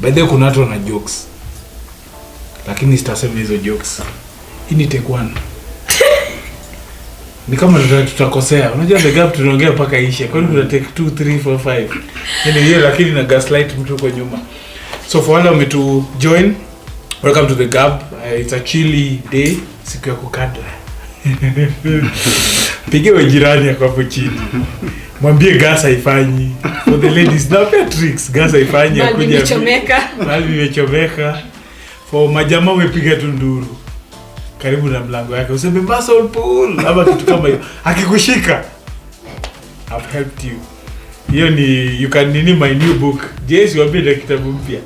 By the way kuna watu wana jokes. Lakini sitasema hizo jokes. Hii ni take one. Ni kama tutakosea. Unajua the gap tunaongea mpaka ishe. Kwa nini tuna take 2 3 4 5? Yaani hiyo lakini na gaslight mtu kwa nyuma. So for wale wametu join, welcome to the Gab. It's a chilly day, siku ya kukata. Pigewe jirani yako hapo chini. Mwambie gas haifanyi. For the ladies, na pia tricks, gas haifanyi akuja. Nimechomeka. Nimechomeka. For Majamaa umepiga tu nduru. Karibu na mlango yake. Useme muscle pull ama kitu kama hiyo. Akikushika, I've helped you. Hiyo ni you can nini my new book. Yes, you have kitabu mpya.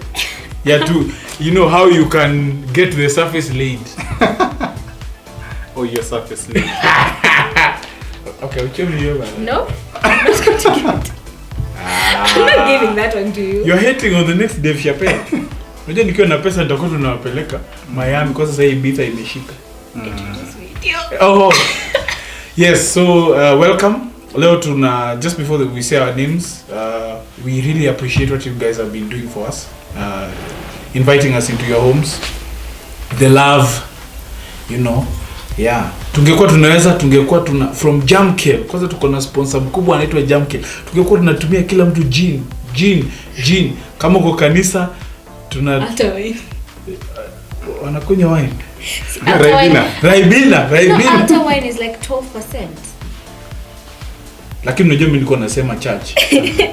Yeah, to you know how you can get the surface laid. Oh, your surface laid. Okay, which one you have? No. I'm not going to give it. I'm not giving that one to you. You're hating on the next Dave Chappelle. Unajua nikiwa na pesa nitakuwa tunawapeleka Miami kwa sasa hii bita imeshika. Oh. Yes, so welcome. Leo tuna just before we say our names, we really appreciate what you guys have been doing for us. Inviting us into your homes. The love, you know. Yeah. Tungekuwa tuna from Jamkel. Kwanza tuko na sponsor mkubwa anaitwa Jamkel. Tungekuwa tunatumia kila mtu gin. Kama uko kanisa tuna hata wine. Wanakunywa wine. Raibina. Hata wine is like 12%. Lakini unajua mimi nilikuwa nasema church.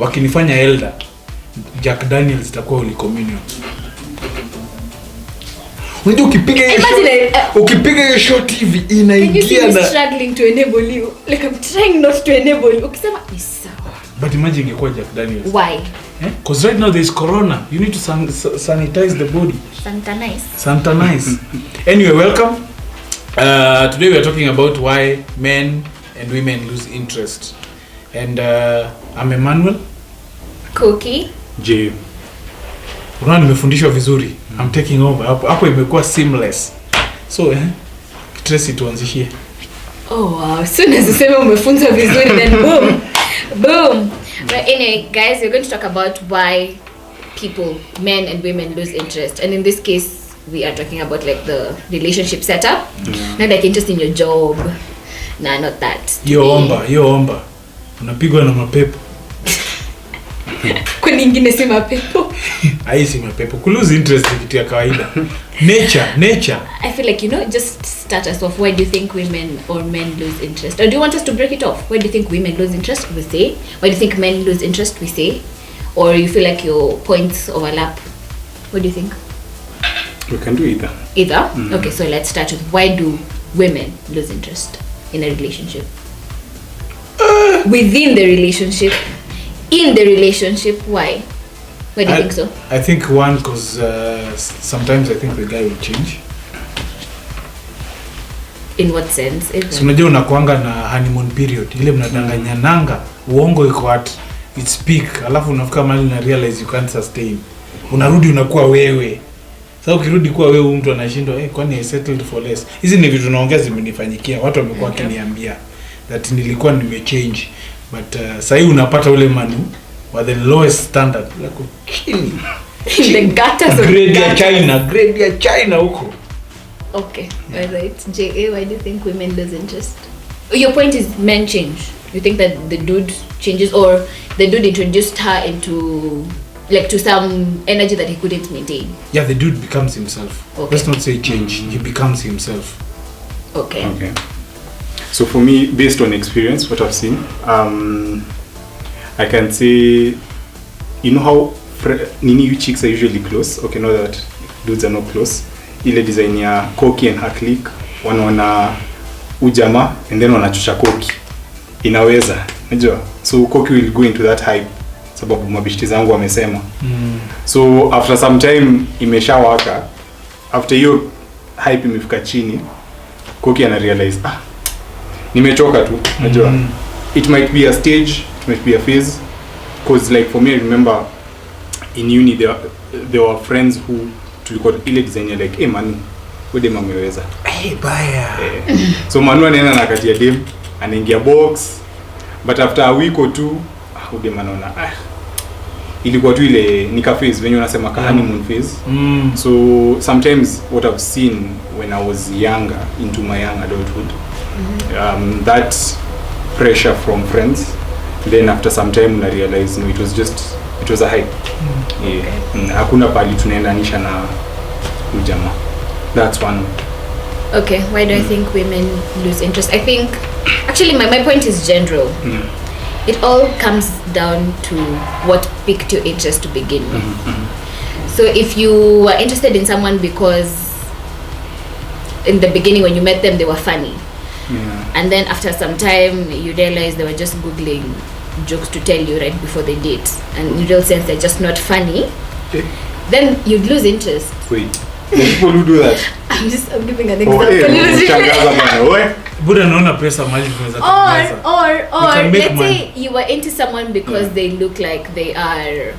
Wakinifanya elder, Jack Daniels itakuwa Holy Communion. Unajua ukipiga hiyo shot hivi inaingia na struggling to enable you. Like I'm trying not to enable you. Ukisema ni sawa. But imagine ingekuwa Jack Daniels. Why? Because right now there is corona. You need to sanitize the body. Santanize. Anyway, welcome. Today we are talking about why men and women lose interest. And I'm Manu and Koki. J.A. Unaona nimefundishwa vizuri. I'm taking over. Hapo imekuwa seamless. So Tracy tuanzishie. Oh wow. So nasema umefunzwa vizuri then boom. But anyway, guys, we're going to talk about why people, men and women, lose interest. And in this case, we are talking about like the relationship setup. Not like interest in your job. Nah, not that. Yo omba. Unapigwa na mapepo. Kwa nyingine si mapepo. Hai si mapepo. Ku lose interest ni kitu ya kawaida. Nature. I feel like, just start us off. Why do you think women or men lose interest? Or do you want us to break it off? Why do you think women lose interest? We say. Why do you think men lose interest? We say. Or you feel like your points overlap? What do you think? We can do either. Either? Okay, so let's start with why do women lose interest in a relationship? Within the relationship, in the relationship, why? Why do you think so? I think one, because sometimes I think the guy will change. In what sense? So unajua unakuanga na honeymoon period. Ile mnadanganyananga, uongo iko at its peak. Alafu unafika mahali na realize you can't sustain. Unarudi unakuwa wewe. Sasa ukirudi kuwa wewe mtu anashindwa, kwani I settled for less. Hizi ni vitu tunaongea zimenifanyikia. Watu wamekuwa wakiniambia that nilikuwa nimechange. But sasa hivi unapata ule Manu wa the lowest standard like chini. In the gutters of grade ya China huko. Okay, all right. J.A, why do you think women lose interest? Your point is men change. You think that the dude changes or the dude introduced her into like to some energy that he couldn't maintain? Yeah, the dude becomes himself. Okay. Let's not say change. He becomes himself. Okay. So for me, based on experience, what I've seen, I can say, how you chicks are usually close. Okay, know that dudes are not close. Ile design ya Koki and her clique, wanaona ujamaa and then wanachosha Koki. Inaweza, unajua. So Koki will go into that hype sababu mabishti zangu wamesema. So after some time imeshawaka, after hiyo hype imefika chini, Koki ana realize nimechoka tu, unajua. It might be a stage, it might be a phase, because like for me I remember in uni there were friends who tulikuwa ile design like Manu wewe dem ameweza baya so Manu anaenda na kati ya dem anaingia box, but after a week or two dem anaona ilikuwa tu ile nika phase venye unasema ka honeymoon phase. So sometimes what I've seen when I was younger into my young adulthood, that pressure from friends, then after some time I realized no, it was a hype. Hakuna pali tunaendanisha na ujamaa. That's one. Okay, why do I think women lose interest? I think actually my point is general. It all comes down to what piqued your interest to begin with. So if you were interested in someone because in the beginning when you met them they were funny, and then after some time you realize they were just googling jokes to tell you right before they date, and in real sense they're just not funny, then you'd lose interest. Wait, people who do that? I'm giving an example. Buda naona pesa mali tunaweza or let's say you were into someone because they look like they are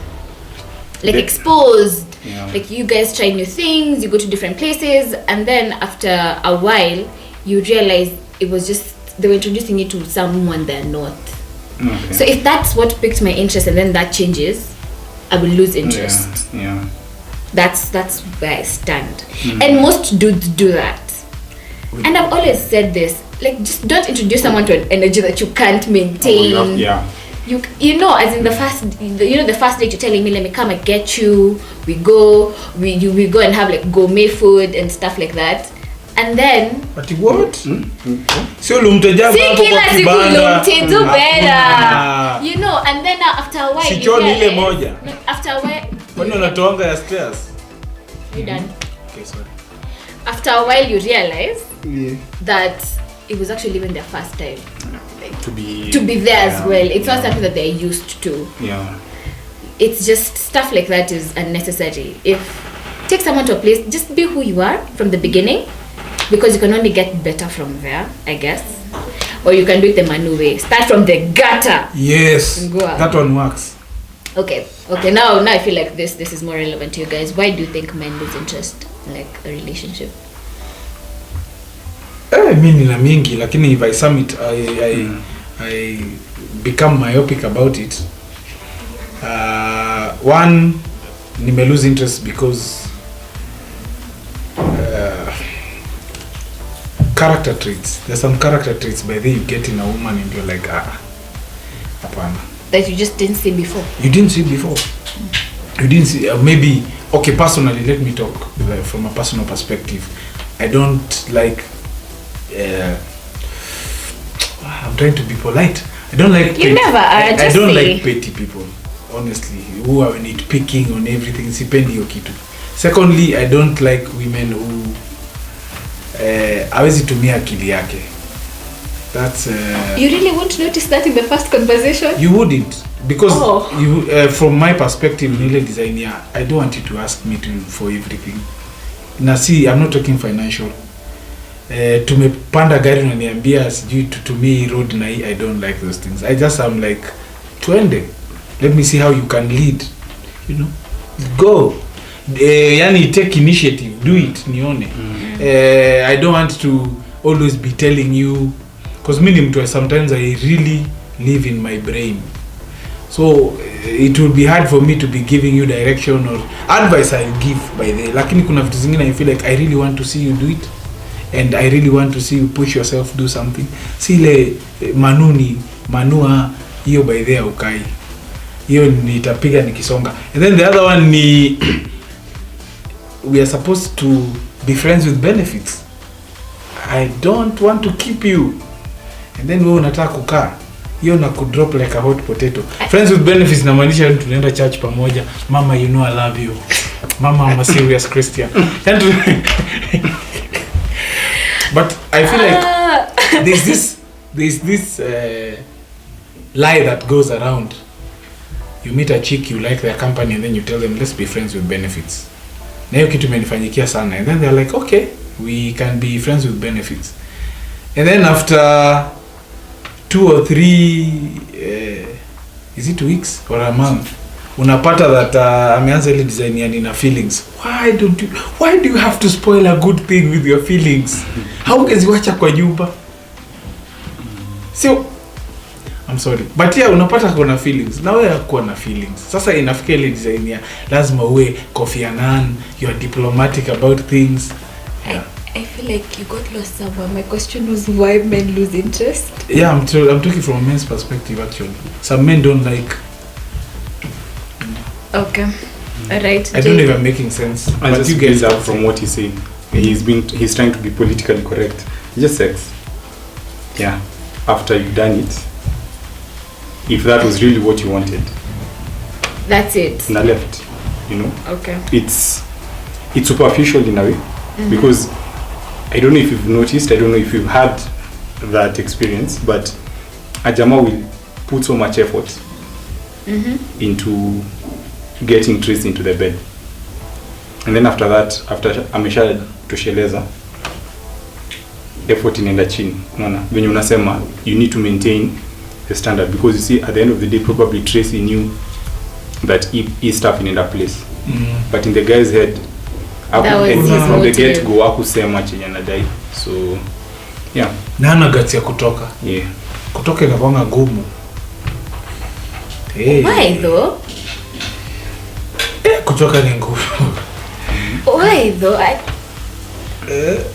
like exposed, like you guys try new things, you go to different places, and then after a while you realize it was just they were introducing you to someone they're not. So if that's what piqued my interest and then that changes, I will lose interest. That's where I stand. And most dudes do that. And I've always said this, like, just don't introduce someone to an energy that you can't maintain. You know, as in the first date you're telling me, let me come and get you, we go and have like gourmet food and stuff like that, and then but what? Sio lumteja hapo kwa kibanda. Do better. You know, and then after a while ile moja. After a while when unatoanga ya stairs. You done? Okay, sorry. After a while you realize that it was actually even their first time to be there as well. It's not something that they're used to. It's just stuff like that is unnecessary. If take someone to a place, just be who you are from the beginning, because you can only get better from there, I guess. Or you can do it the Manu way. Start from the gutter. Yes, that one works. Okay. Now I feel like this is more relevant to you guys. Why do you think men lose interest in like a relationship? Mimi nina mingi, lakini if I sum it, I become myopic about it. One, nime lose interest because character traits. There's some character traits by the you get in a woman and you're like, apana. That you just didn't see before. You didn't see before. You didn't see. Maybe okay. Personally, let me talk from a personal perspective. I don't like. I'm trying to be polite. I don't like. You never are. I don't like petty people. Honestly, who are nitpicking on everything. Sipendi hiyo kitu. Secondly, I don't like women who hawezi tumia akili yake. That's you really won't notice that in the first conversation? You wouldn't, because you from my perspective, nile designer, I don't want you to ask me for everything. Na see, I'm not talking financial. Tumepanda gari unaniambia sijui tutumie road na hii, I don't like those things. I'm like, twende. Let me see how you can lead. You know? Go. Yani take initiative, do it, nione. I don't want to always be telling you, because sometimes I really live in my brain. So it will be hard for me to be giving you direction or advice I'll give by the lakini kuna vitu zingine I feel like I really want to see you do it and I really want to see you push yourself, do something. Sile manua hiyo by there ukai. Hiyo nitapiga nikisonga. And then the other one ni we are supposed to be friends with benefits. I don't want to keep you. And then wewe unataka kukaa. Hiyo na kudrop like a hot potato. Friends with benefits inamaanisha tunaenda church pamoja. Mama, you know I love you. Mama, I'm a serious Christian. But I feel like there's this lie that goes around. You meet a chick, you like their company, and then you tell them, let's be friends with benefits. Na hiyo kitu imenifanyikia sana. And then they're like, okay, we can be friends with benefits. And then after 2 or 3 is it 2 weeks or a month, unapata that ameanza ile design ya nina feelings. Why do you have to spoil a good thing with your feelings? How ukiziwacha kwa nyumba? So I'm sorry. But yeah, unapata kuna feelings. Na wewe hakuwa na feelings. Sasa inafika ile design ya lazima uwe Kofi Annan, you are diplomatic about things. Yeah. I feel like you got lost somewhere. My question was why men lose interest. Yeah, I'm talking from a man's perspective actually. Some men don't like. Okay. Alright. I don't know if I'm making sense. I but just you guys up from what he's saying. He's trying to be politically correct. It's just sex. Yeah. After you've done it, if that was really what you wanted, that's it. na left, you know. Okay. It's superficial in a way, because I don't know if you've noticed, I don't know if you've had that experience, but a Majamaa will put so much effort into getting Tracy into the bed, and then after that, after amesha tosheleza, effort inaenda chini. Unaona venye unasema you need to maintain the standard, because you see at the end of the day probably Tracy knew that he stuff inaenda place, but in the guy's head from the get go akusema chenye anadai. So yeah, nana guts ya kutoka. Yeah, kutoka inakuwa ngumu. Hey. Why though? Kutoka ni ngumu. Why though?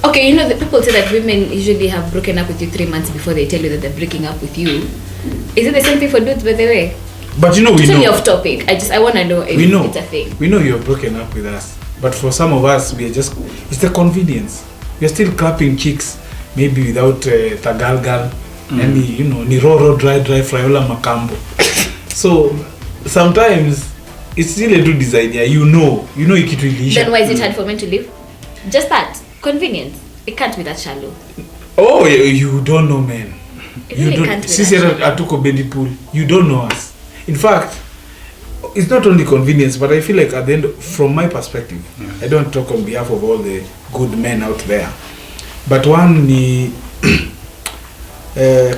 Okay, you know the people say that women usually have broken up with you 3 months before they tell you that they're breaking up with you. Is it the same thing for dudes, by the way? But you know, we totally know. Off topic. I want to know if it's a thing. We know you're broken up with us, but for some of us, we are just, it's the convenience. We're still clapping cheeks, maybe without tagalgal, and you know, ni roro dry fryola makambo. So sometimes it's still a do design. Yeah, you know ikitu ilisha. Then why is it hard for men to live? Just that convenience. It can't be that shallow. Oh, you don't know, man. It really you can't be Sisi atuko baby pool. You don't know us. In fact, it's not only convenience, but I feel like at the end, from my perspective, I don't talk on behalf of all the good men out there, but one ni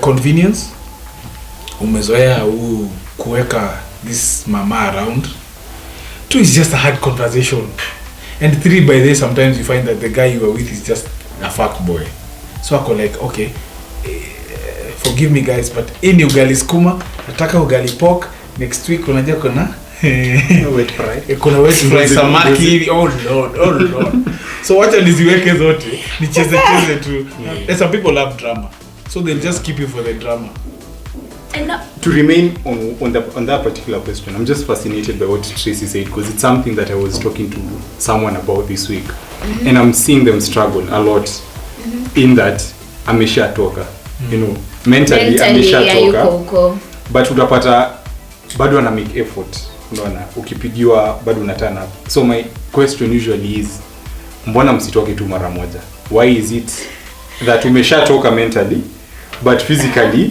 convenience. Umezoea kuweka this mama around. 2 is just a hard conversation, and 3 by the way, sometimes you find that the guy you are with is just a fuck boy. So I go like, okay, forgive me guys, but ini ugali skuma, nataka ugali pork. Next week unajua kuna wet fry. Kuna wet fry samaki hivi. Oh lord. So wacha niziweke zote. Nicheze tu. And some people love drama. So they'll just keep you for the drama. And to remain on that particular question, I'm just fascinated by what Tracy said, because it's something that I was talking to someone about this week, and I'm seeing them struggle a lot in that amesha toka, you know, mentally amesha toka, but utapata bado ana make effort, unaona, ukipigiwa bado unatana up. So my question usually is, mbona msitoke tu mara moja? Why is it that umesha toka mentally but physically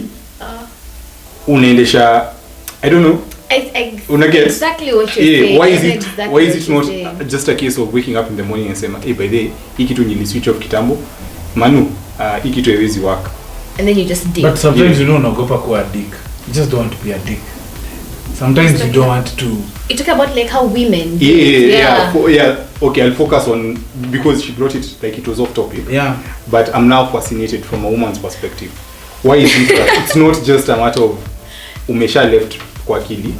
unaendesha, I don't know, exactly what you're saying. Why is it not just a case of waking up in the morning and saying, hey, by the way, hii kitu nili switch off kitambo, Manu, hii kitu haiwezi work, and then you just dig. But sometimes you don't unaogopa kuwa a dick. You just don't want to be a dick. Sometimes you don't want to. You talk about like how women. Yeah. Okay, I'll focus on, because she brought it like it was off topic. Yeah. But I'm now fascinated from a woman's perspective. Why is it that it's not just a matter of umesha left kwa akili,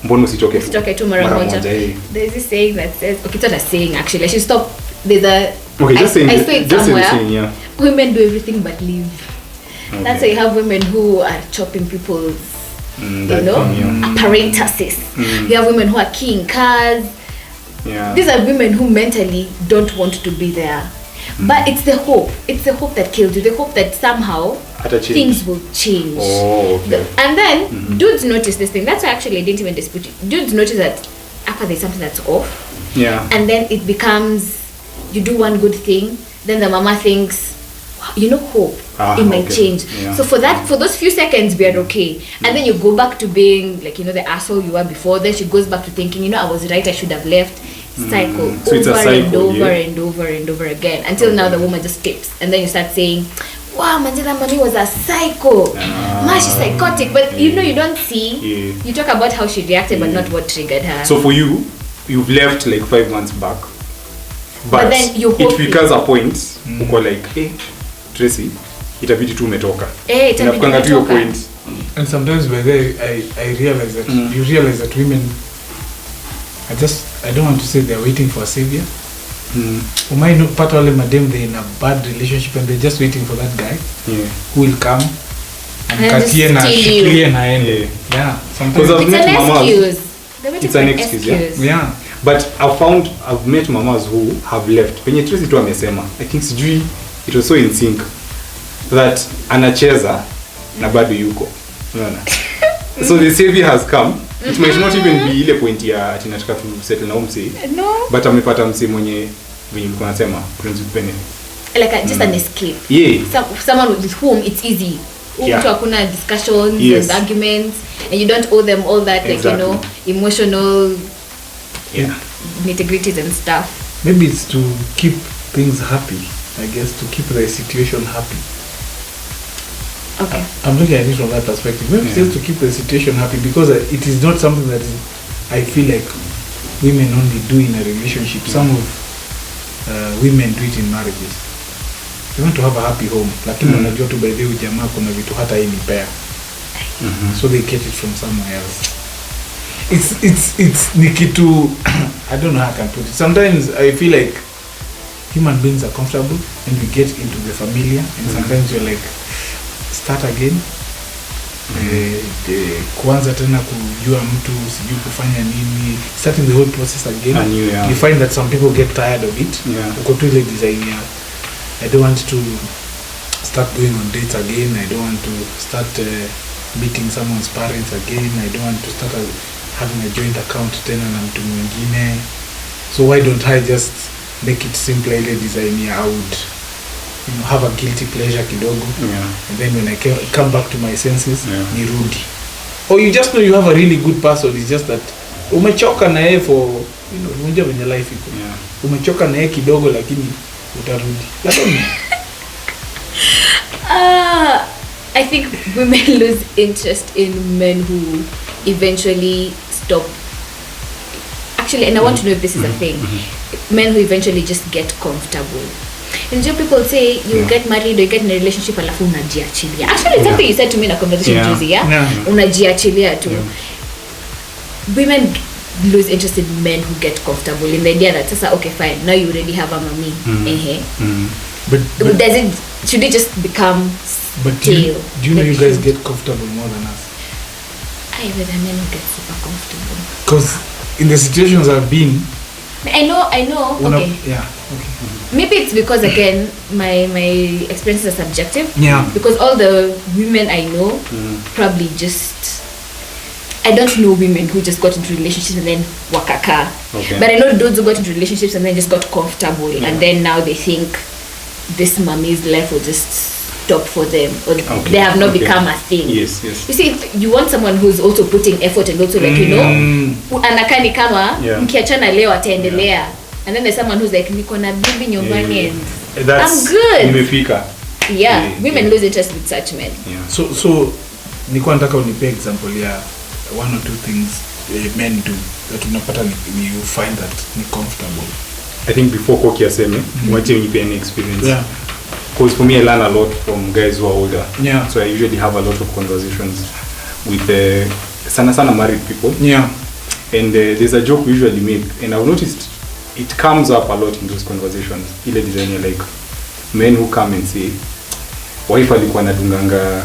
mbona usitoke tu mara moja? There's this saying that says, okay, it's not a saying actually, I should stop. There's a, okay, I saw it somewhere. Saying, yeah. Women do everything but live. Okay. That's why you have women who are chopping people's apparatuses. You have women who are keying cars. Yeah. These are women who mentally don't want to be there. But it's the hope that kills you, the hope that somehow things will change. Oh, okay. And then dudes notice this thing. That's why actually I didn't even dispute it. Dudes notice that after there's something that's off, and then it becomes, you do one good thing, then the mama thinks, you know, hope it might change. So for those few seconds we are okay, and then you go back to being like, you know, the asshole you were before. Then she goes back to thinking, you know, I was right, I should have left. Cycle so over and over yeah. and over and over again until now the woman just tips, and then you start saying, wow, Manjela Mani was a psycho, she's psychotic, but you know, you don't see, you talk about how she reacted but not what triggered her. So for you've left like 5 months back, but then you it becomes a point uko like, hey Tracy, itabidi tu umetoka, inafukanga tu your point, And sometimes by there I realize that you realize that women, I don't want to say they're waiting for a savior. Umai no part wale madem they're in a bad relationship and they're just waiting for that guy who will come and katie na shikilie na ende. Yeah, sometimes it's an excuse. It's an excuse. Yeah. But I've met mamas who have left. Penye Tracy tu amesema, I think sijui it was so in sync that anacheza na bado yuko. Unaona? So the savior has come. It might not even be ile point ya ati nataka tu settle na umse. No. But amepata mse mwenye venye mko nasema friends with benefit. Like just an escape. Yeah. Someone with whom it's easy. Mtu hakuna discussions and arguments and you don't owe them all that like you know emotional nitty-gritties and stuff. Maybe it's to keep things happy, I guess, to keep the situation happy. Okay. I'm looking at it from that perspective. Maybe it's just to keep the situation happy because it is not something that I feel like women only do in a relationship. Some of women do it in marriages. They want to have a happy home. Lakini unajua tu by the way jamaa kuna vitu hata hii ni pair. So they get it from somewhere else. It's nikitu I don't know how I can put it. Sometimes I feel like human beings are comfortable and we get into the familiar and sometimes you're like start again. Kuanza tena kujua mtu sijui kufanya nini, starting the whole process again. You find that some people get tired of it. Uko tu ile design ya I don't want to start going on dates again. I don't want to start meeting someone's parents again. I don't want to start having a joint account tena na mtu mwingine. So why don't I just make it simple ile design ya I would have a guilty pleasure kidogo and then when I come back to my senses nirudi. Or you just know you have a really good person, it's just that umechoka na yeye for unajua venye life iko. Umechoka na yeye kidogo lakini utarudi. I don't know. I think women lose interest in men who eventually stop. Actually, and I want to know if this is a thing. Men who eventually just get comfortable. And so people say you get married or you get in a relationship alafu unajiachilia. Actually, it's something you said to me in a conversation Tuesday, unajiachilia tu. Women lose interest in men who get comfortable in the idea that sasa okay fine, now you already have a mommy. But should it just become stale? Do you know you guys get comfortable more than us? With the men who get super comfortable. Because in the situations I've been, I know. Okay. Maybe it's because again my experiences are subjective. Because all the women I know probably just I don't know women who just got into relationships and then wakaka. But I know dudes who got into relationships and then just got comfortable and then now they think this mommy's life will just stop for them or they have not become a thing. Yes. You see, you want someone who's also putting effort and also like you know anakaa ni kama mkiachana leo ataendelea. And then there's someone who's like niko na bibi nyumbani and I'm good. Nimefika. Women lose interest with such men. So niko nataka unipe example ya one or two things men do that unapata you find that ni comfortable. I think before Koki aseme, wache unipe any experience. Because for me I learn a lot from guys who are older. So I usually have a lot of conversations with sana married people. And there's a joke we usually make and I've noticed it comes up a lot in those conversations. Ile design like men who come and say wife alikuwa anadunganga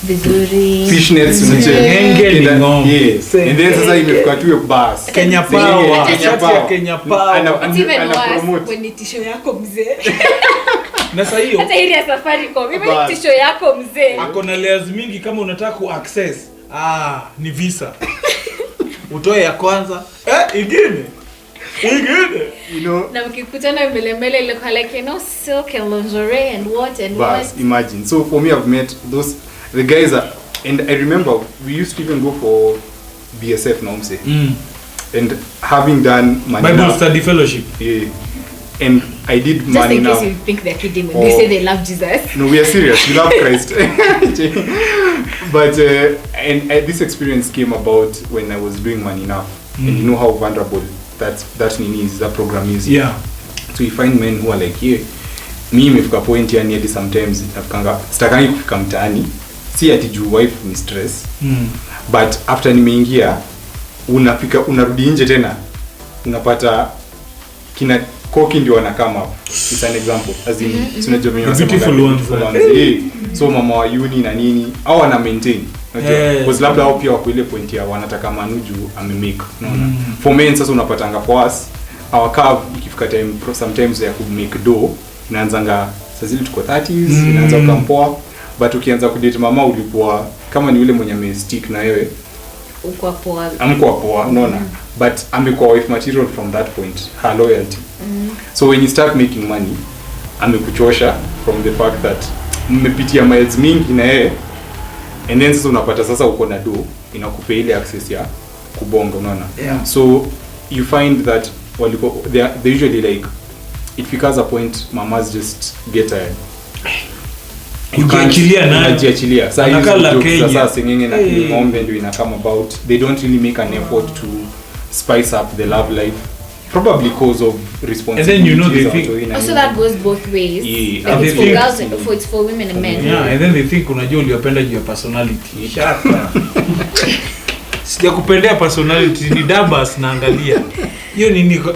vizuri fishnets ngenge ngombe. Yes. And then sasa imefika tu bus Kenya Power ana promote when tisho yako mzee. Na sasa hiyo hata ile safari kwa mimi tisho yako mzee ako na layers mingi kama unataka ku access ni visa utoe ya kwanza ingine you know na mkikutana mbele ile kwa like you know silk and lingerie and what imagine. So for me I've met the guys and I remember we used to even go for BSF na umse and having done Bible study fellowship and I did just money now. Just in case you think they're kidding when they say they love Jesus. No, we are serious. We love Christ. But and this experience came about when I was doing Money Now. And you know how vulnerable that nini is, that program is. So you find men who are like, me imefika point yani hadi sometimes nafikanga sitakangi kufika mtaani si ati juu wife ni stress. But after nimeingia unarudi nje tena unapata kina Koki ndio wanakama hapo. It's an example as in tunajua mimi beautiful ones. So mama wa uni na nini au ana maintain. Because labda au pia wako ile point ya wanataka Manu juu amemake. Unaona. For men sasa unapatanga for us our curve ikifika time sometimes ya ku make dough inaanzanga sasa zile tuko 30s inaanza kukampoa, but ukianza kudate mama ulipoa kama ni yule mwenye amestick na wewe uko poa. Amko poa, unaona. But amekuwa wife material from that point, her loyalty. So when you start making money, amekuchosha from the fact that mmepitia miles mingi na yeye, and then sasa unapata sasa uko na do inakupa ile access ya kubonga, unaona. So you find that they usually like it becomes a point mamas just get tired. Unajiachilia. Sasa singenge na ngombe ndio ina come about. They don't really make an effort to spice up the love life. Probably because of responsibility. And then you know they think also that goes both ways. Yeah. Like it's for girls and it's for women and men. Yeah, and then they think unajua uliopenda juu ya personality. Shaka. Sijakupendea personality ni dabas naangalia. Hiyo ni niko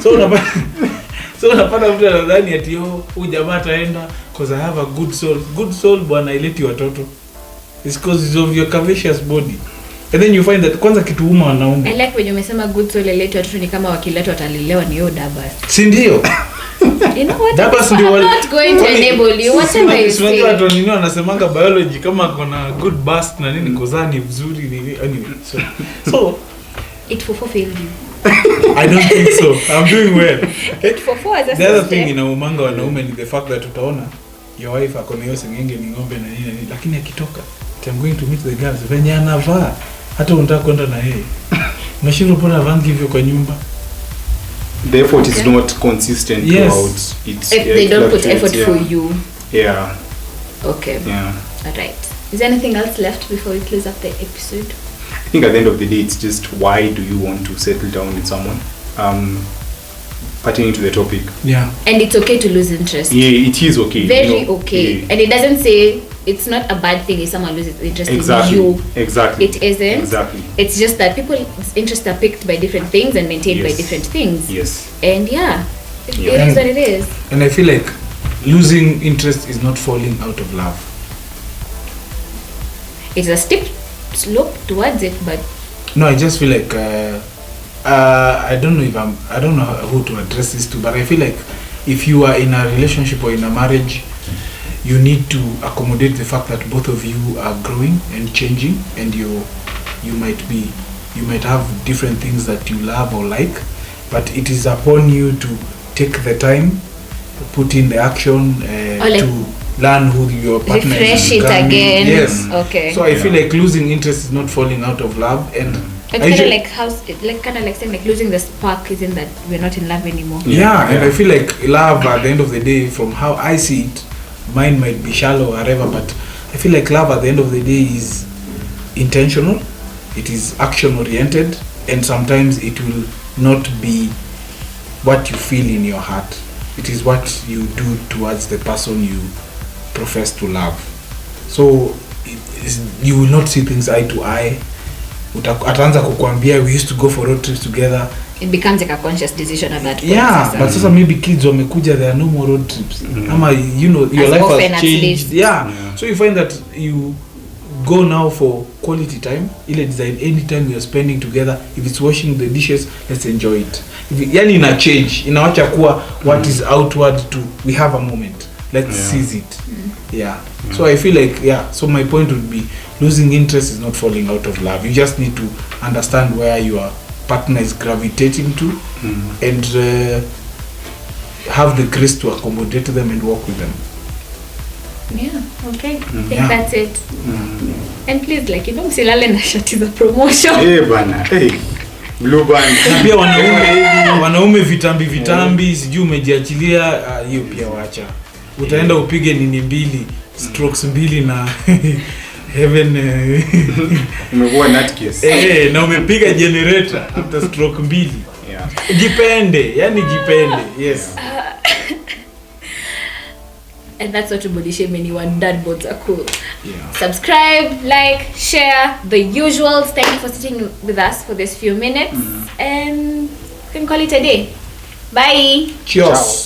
so unapata mtu anadhani ati huyu jamaa ataenda because I have a good soul. Good soul bwana ileti watoto. It's because of your curvaceous body. And then you find that kwanza kitu wanaume. I like when you umesema good soul ileti watoto ni kama wakiletwa watalelewa ni hiyo dabas. Si ndio? You know what? Dabas ndio I'm not going to enable you. Whatever you say. Unajua watu nini wanasemanga biology kama kuna good burst na nini kuzani vizuri ni anyway. So it for failed you. I don't think so. I'm doing well. The other thing inaumanga wanaume ni the fact that utaona your wife akona hiyo sengenge ni ngombe na nini lakini akitoka I'm going to meet the girls venye anavaa hata unataka kwenda na yeye. Mashiro pona vangi hivyo kwa nyumba. The effort is not consistent throughout. If they don't put effort for you. Yeah. Okay. Yeah. Alright. Is there anything else left before we close up the episode? I think at the end of the day, it's just why do you want to settle down with someone? Pertaining to the topic. Yeah. And it's okay to lose interest. Yeah, it is okay. Very okay. Yeah. And it doesn't say it's not a bad thing if someone loses interest in you. Exactly. It isn't. Exactly. It's just that people's interests are picked by different things and maintained by different things. Yes. And it is what it is. And I feel like losing interest is not falling out of love. It's a steep slope towards it, but no, I just feel like I don't know who to address this to, but I feel like if you are in a relationship or in a marriage, you need to accommodate the fact that both of you are growing and changing, and you might have different things that you love or like, but it is upon you to take the time, put in the action to learn who your partner is. Refresh it again. Yes. Okay. So I feel like losing interest is not falling out of love, and it's kind of like saying like losing the spark isn't that we're not in love anymore. Yeah, and I feel like love at the end of the day, from how I see it, mine might be shallow or whatever, but I feel like love at the end of the day is intentional, it is action oriented, and sometimes it will not be what you feel in your heart. It is what you do towards the person you profess to love. So you will not see things eye to eye. Ataanza kukuambia we used to go for road trips together. It becomes like a conscious decision at that point. Yeah, but sasa maybe kids wamekuja, there are no more road trips. Ama your life has changed. Yeah. So you find that you go now for quality time. Ile design anytime you are spending together. If it's washing the dishes, let's enjoy it. Yani ina change. Inawacha kuwa what is outward to we have a moment. Let's seize it. Yeah. So I feel like so my point would be losing interest is not falling out of love. You just need to understand where your partner is gravitating to and have the grace to accommodate them and work with them. Yeah, okay. I think that's it. And please, msilale na shati za promotion. Bana. Blue band. Pia wanaume vitambi sijui umejiachilia hiyo pia waacha. Utaenda upige nini mbili, strokes mbili na heaven umekuwa nut case. Na umepiga generator after stroke mbili. Jipende. Yes. And that's what body shame anyone. Dad bods are cool. Yeah. Subscribe, like, share, the usuals. Thank you for sitting with us for this few minutes. And we can call it a day. Bye. Cheers. Ciao.